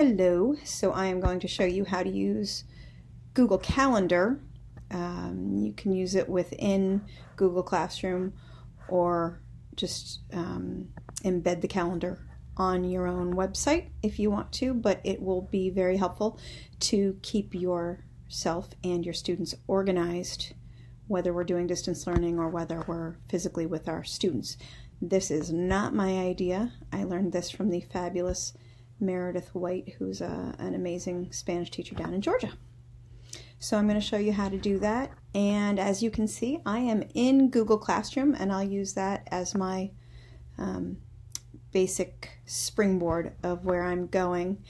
Hello, so I am going to show you how to use Google Calendar. You can use it within Google Classroom or just embed the calendar on your own website if you want to, but it will be very helpful to keep yourself and your students organized, whether we're doing distance learning or whether we're physically with our students. This is not my idea. I learned this from the fabulous Meredith White, who's an amazing Spanish teacher down in Georgia. So I'm going to show you how to do that. And as you can see, I am in Google Classroom, and I'll use that as my basic springboard of where I'm going.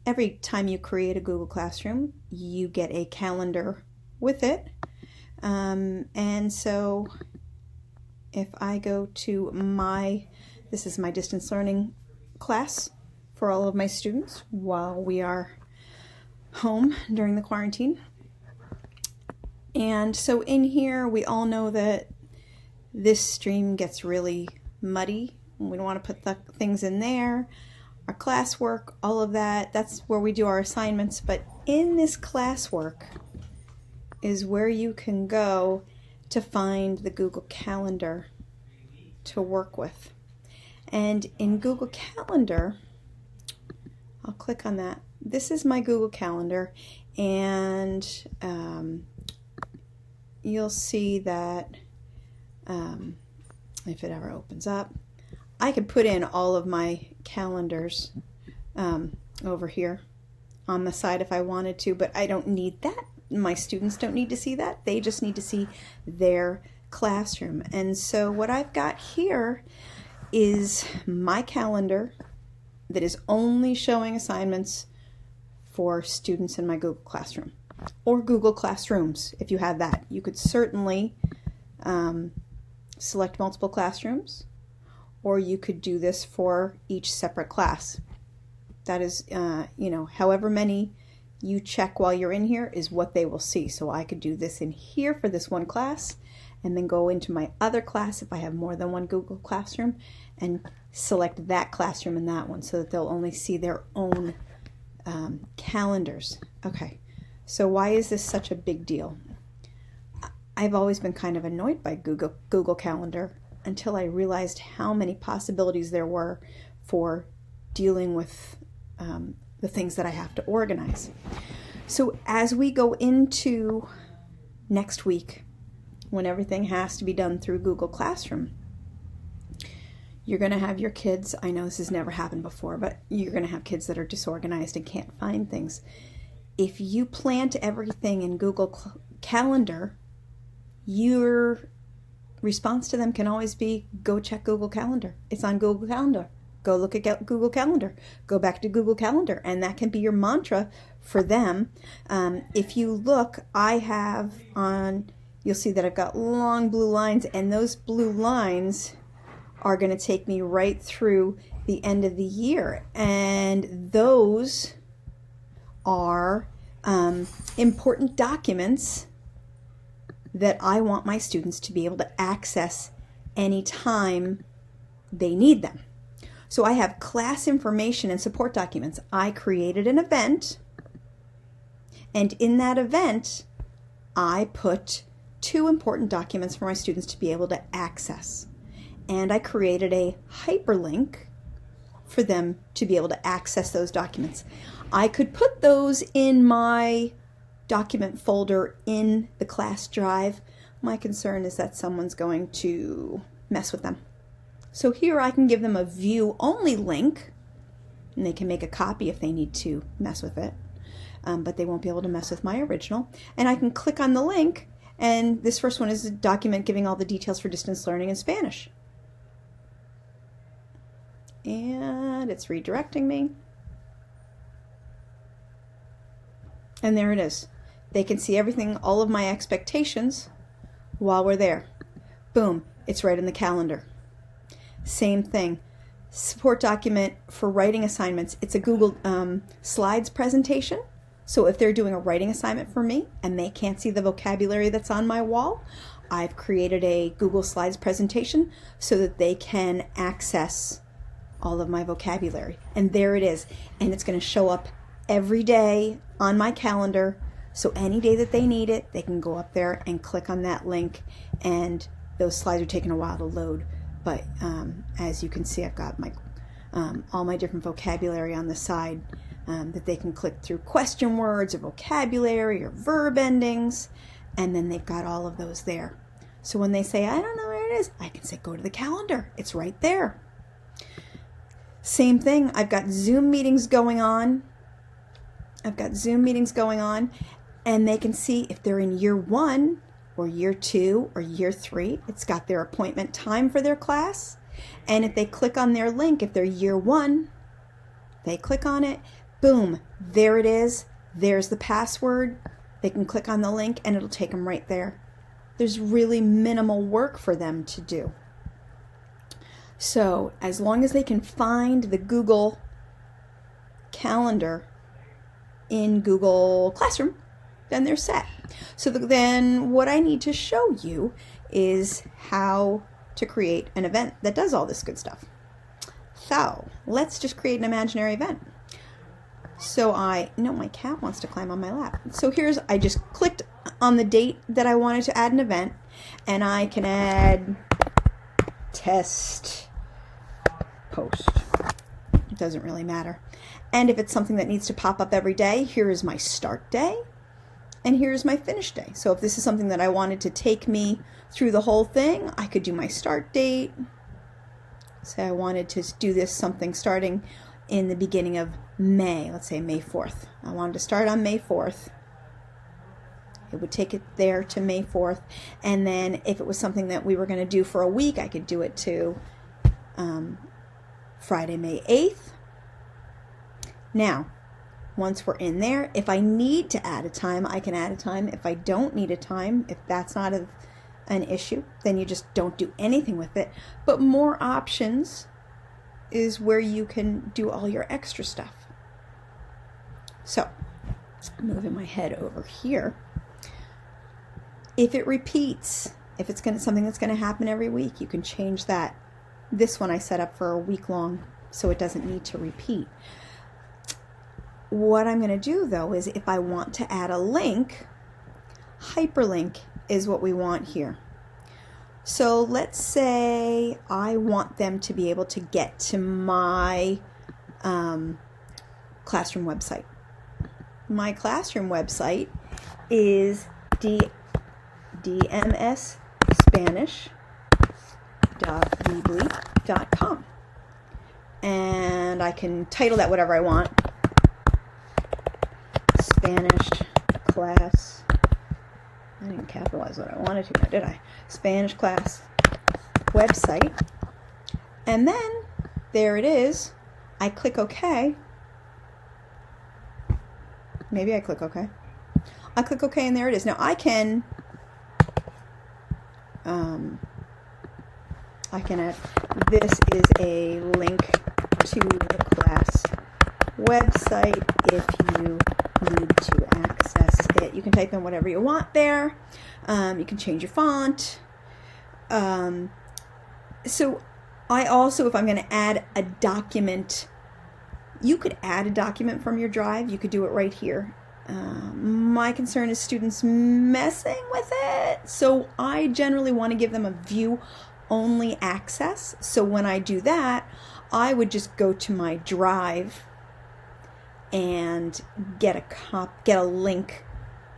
Every time you create a Google Classroom, you get a calendar with it. And so if I go to this is my distance learning class for all of my students while we are home during the quarantine. And so in here, we all know that this stream gets really muddy. We don't want to put the things in there, our classwork, all of that. That's where we do our assignments. But in this classwork is where you can go to find the Google Calendar to work with. And in Google Calendar, I'll click on that. This is my Google Calendar, and you'll see that if it ever opens up, I could put in all of my calendars over here on the side if I wanted to, but I don't need that. My students don't need to see that. They just need to see their classroom. And so what I've got here is my calendar that is only showing assignments for students in my Google Classroom or Google Classrooms. If you have that, you could certainly select multiple classrooms, or you could do this for each separate class. That is, however many you check while you're in here is what they will see. So I could do this in here for this one class, and then go into my other class if I have more than one Google Classroom and select that classroom and that one so that they'll only see their own calendars. Okay, so why is this such a big deal? I've always been kind of annoyed by Google Calendar until I realized how many possibilities there were for dealing with the things that I have to organize. So as we go into next week, when everything has to be done through Google Classroom, you're going to have your kids, I know this has never happened before, but you're going to have kids that are disorganized and can't find things. If you plant everything in Google Calendar, your response to them can always be, go check Google Calendar. It's on Google Calendar. Go look at Google Calendar. Go back to Google Calendar. And that can be your mantra for them. If you look, I have you'll see that I've got long blue lines, and those blue lines are going to take me right through the end of the year. And those are important documents that I want my students to be able to access anytime they need them. So I have class information and support documents. I created an event, and in that event, I put 2 important documents for my students to be able to access. And I created a hyperlink for them to be able to access those documents. I could put those in my document folder in the class drive. My concern is that someone's going to mess with them. So here I can give them a view-only link, and they can make a copy if they need to mess with it, but they won't be able to mess with my original. And I can click on the link, and this first one is a document giving all the details for distance learning in Spanish. And it's redirecting me. And there it is. They can see everything, all of my expectations while we're there. Boom, it's right in the calendar. Same thing. Support document for writing assignments. It's a Google Slides presentation. So if they're doing a writing assignment for me and they can't see the vocabulary that's on my wall, I've created a Google Slides presentation so that they can access all of my vocabulary. And there it is. And it's going to show up every day on my calendar. So any day that they need it, they can go up there and click on that link. And those slides are taking a while to load. But as you can see, I've got my all my different vocabulary on the side that they can click through question words or vocabulary or verb endings. And then they've got all of those there. So when they say, I don't know where it is, I can say, go to the calendar. It's right there. Same thing. I've got Zoom meetings going on. And they can see if they're in year 1 or year 2 or year 3. It's got their appointment time for their class. And if they click on their link, if they're year 1, they click on it. Boom, there it is. There's the password. They can click on the link and it'll take them right there. There's really minimal work for them to do. So as long as they can find the Google Calendar in Google Classroom, then they're set. So then what I need to show you is how to create an event that does all this good stuff. So let's just create an imaginary event. So my cat wants to climb on my lap. So I just clicked on the date that I wanted to add an event, and I can add test post. It doesn't really matter. And if it's something that needs to pop up every day, here is my start day, and here's my finish day. So if this is something that I wanted to take me through the whole thing, I could do my start date. Say I wanted to do this something starting in the beginning of May, let's say May 4th. I wanted to start on May 4th. It would take it there to May 4th. And then if it was something that we were going to do for a week, I could do it to Friday, May 8th. Now, once we're in there, if I need to add a time, I can add a time. If I don't need a time, if that's not an issue, then you just don't do anything with it. But more options is where you can do all your extra stuff. So, moving my head over here. If it repeats, if it's something that's going to happen every week, you can change that. This one I set up for a week long, so it doesn't need to repeat. What I'm going to do, though, is if I want to add a link, hyperlink is what we want here. So let's say I want them to be able to get to my classroom website. My classroom website is dmsspanish.weebly.com. And I can title that whatever I want. Spanish class. I didn't capitalize what I wanted to now, did I? Spanish class website. And then there it is. I click OK. Maybe I click OK. I click OK and there it is. Now I can add, this is a link to the class website if you need to access it. You can type in whatever you want there. You can change your font. So I also, if I'm going to add a document, you could add a document from your drive. You could do it right here. My concern is students messing with it. So I generally want to give them a view-only access. So when I do that, I would just go to my drive and get a link,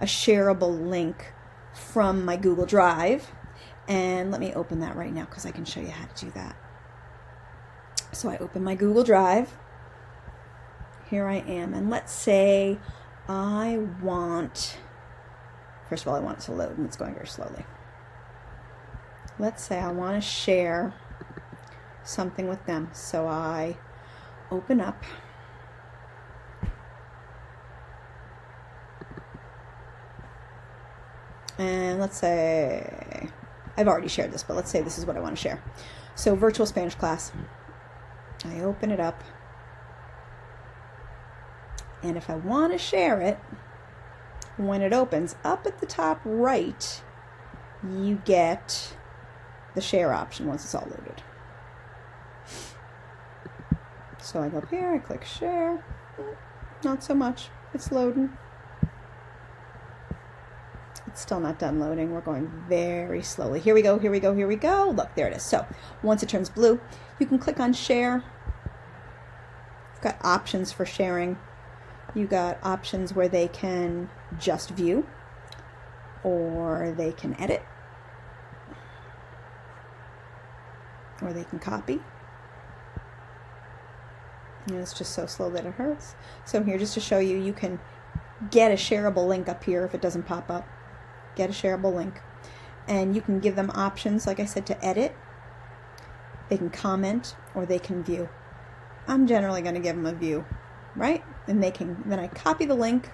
a shareable link from my Google Drive. And let me open that right now because I can show you how to do that. So I open my Google Drive. Here I am. And let's say first of all, I want it to load, and it's going very slowly. Let's say I want to share something with them. So I open up. And let's say, I've already shared this, but let's say this is what I want to share. So virtual Spanish class. I open it up. And if I want to share it, when it opens, up at the top right, you get the share option once it's all loaded. So I go up here, I click share. Not so much. It's loading. It's still not done loading. We're going very slowly. Here we go, here we go, here we go. Look, there it is. So once it turns blue, you can click on share. You've got options for sharing. You got options where they can just view or they can edit or they can copy. And it's just so slow that it hurts. So here, just to show you, you can get a shareable link up here if it doesn't pop up. Get a shareable link. And you can give them options, like I said, to edit. They can comment or they can view. I'm generally going to give them a view, right? And then I copy the link.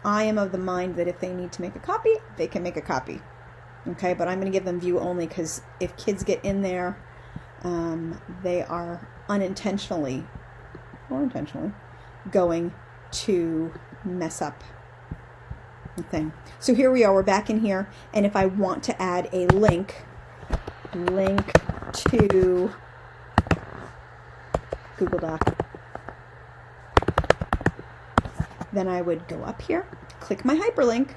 I am of the mind that if they need to make a copy, they can make a copy. Okay, but I'm going to give them view only because if kids get in there, they are unintentionally or intentionally going to mess up the thing. So here we are, we're back in here, and if I want to add a link to Google Doc, then I would go up here, click my hyperlink,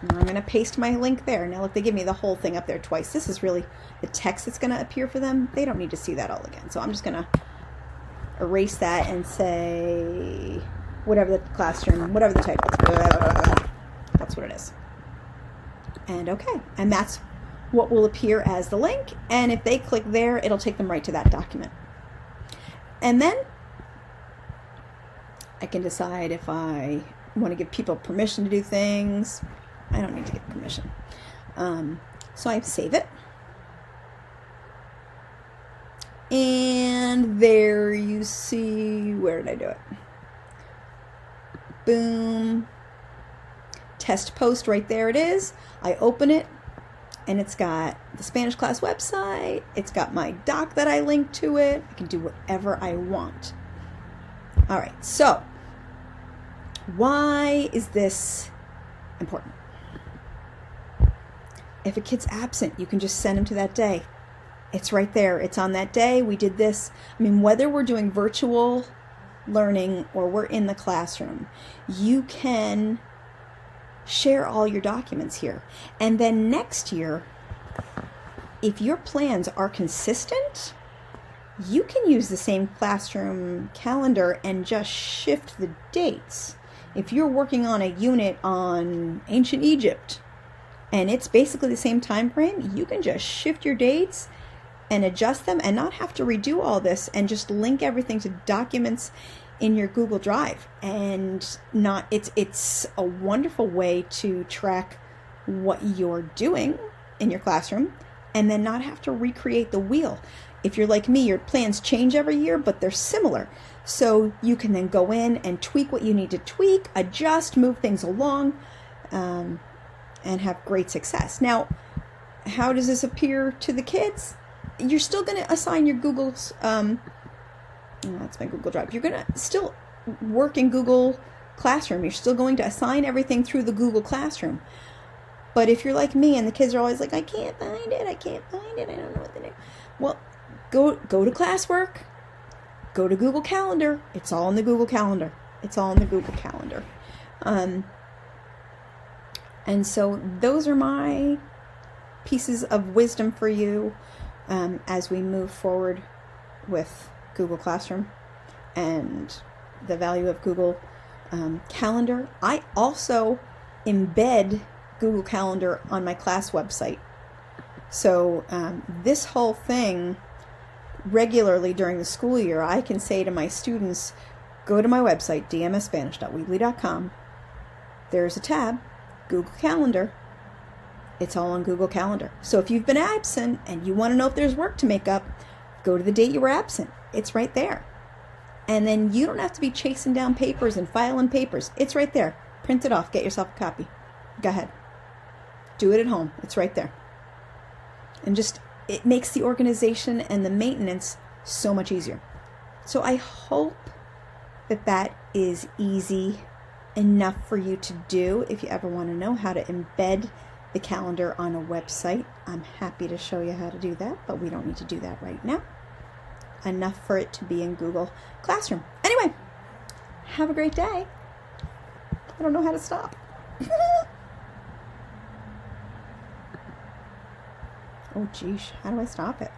and I'm going to paste my link there. Now look, they give me the whole thing up there twice. This is really the text that's going to appear for them. They don't need to see that all again. So I'm just going to erase that and say whatever the classroom, whatever the title is. That's what it is. And okay. And that's what will appear as the link. And if they click there, it'll take them right to that document. And then I can decide if I want to give people permission to do things. I don't need to give permission. So I save it. And there you see, where did I do it? Boom. Test post, right there it is. I open it and it's got the Spanish class website. It's got my doc that I linked to it. I can do whatever I want. All right, so why is this important? If a kid's absent, you can just send them to that day. It's right there. It's on that day. We did this. I mean, whether we're doing virtual learning or we're in the classroom, you can share all your documents here. And then next year, if your plans are consistent, you can use the same classroom calendar and just shift the dates. If you're working on a unit on ancient Egypt and it's basically the same time frame, you can just shift your dates and adjust them and not have to redo all this and just link everything to documents in your Google Drive. And it's a wonderful way to track what you're doing in your classroom and then not have to recreate the wheel. If you're like me, your plans change every year, but they're similar. So you can then go in and tweak what you need to tweak, adjust, move things along, and have great success. Now, how does this appear to the kids? You're still going to assign your Google's, that's my Google Drive. You're going to still work in Google Classroom. You're still going to assign everything through the Google Classroom. But if you're like me and the kids are always like, I can't find it, I don't know what to do. Well, go to classwork, go to Google Calendar. It's all in the Google Calendar. And so those are my pieces of wisdom for you as we move forward with Google Classroom and the value of Google Calendar. I also embed Google Calendar on my class website. So this whole thing, regularly during the school year, I can say to my students, go to my website, dmsspanish.weebly.com. There's a tab, Google Calendar. It's all on Google Calendar. So if you've been absent and you want to know if there's work to make up, go to the date you were absent. It's right there. And then you don't have to be chasing down papers and filing papers. It's right there. Print it off. Get yourself a copy. Go ahead. Do it at home. It's right there. And just, it makes the organization and the maintenance so much easier. So I hope that is easy enough for you to do. If you ever want to know how to embed the calendar on a website, I'm happy to show you how to do that, but we don't need to do that right now. enough for it to be in Google Classroom. Anyway, have a great day. I don't know how to stop. Oh, geez, how do I stop it?